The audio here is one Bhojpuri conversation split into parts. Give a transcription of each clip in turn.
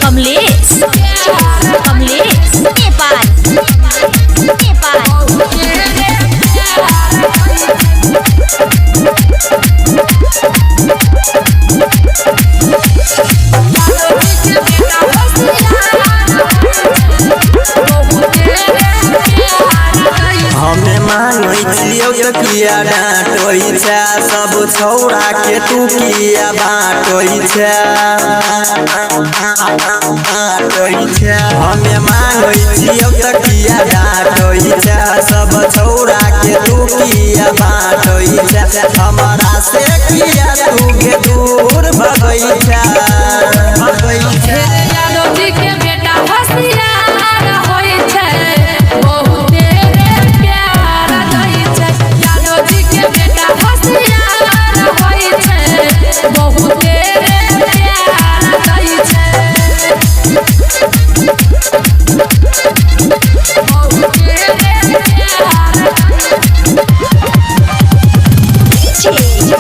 कमलेश नेपाल हमें मांगै छियौ त किया डांटै छै सब छौड़ा के तू किया बांटै छै हमें मांगै छियौ त किया डांटै छै सब छौड़ा के तू किया बांटै छै हमरा से किया तू के दूर भगै छै यादव के बेटा होशियार होय छै बहुते रे प्यार दै छै यादव के बेटा होशियार होय छै बहुते रे प्यार दै छै बहुते रे प्यार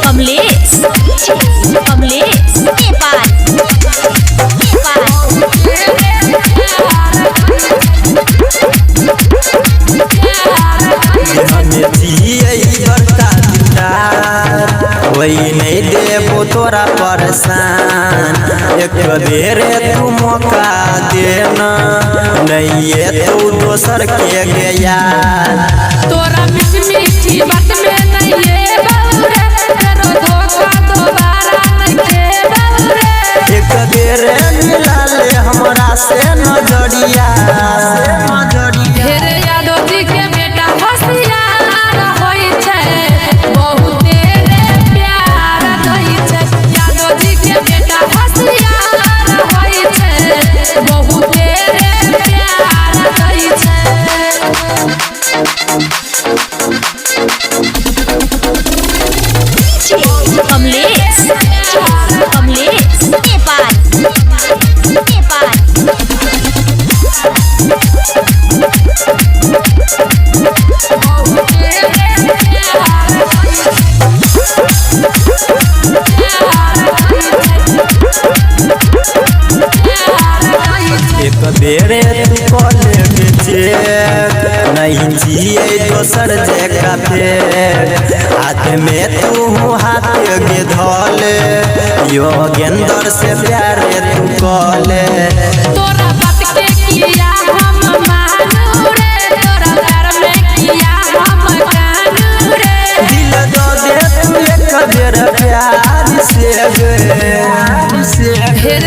कमलेश नेपाल वही नहीं देबो तोरा परेशान एक बेर तू मौका देना नहीं तू दोसर के गया तोरा मीठी बात में नहीं ये बौरे करो धोखा दोबारा नहीं के बौरे एक बेर मिला ले हमरा से नजरिया फिर यादव जी के बेटा होशियार होय छै बहुते रे प्यार दै छै यादव जी के बेटा होशियार होय छै बहुते रे प्यार दै छै कमलेश नेपाल एक बेरे तू कॉले बेचे नहीं जिए दोसर जगह पे हाथ में तू हाथ के धोले योगेंद्र से प्यार तू कॉले तोरा बात के किया हम मानू रे तोरा प्यार में किया हम कानू रे दिल दो दे तू एक बेर प्यार से फिर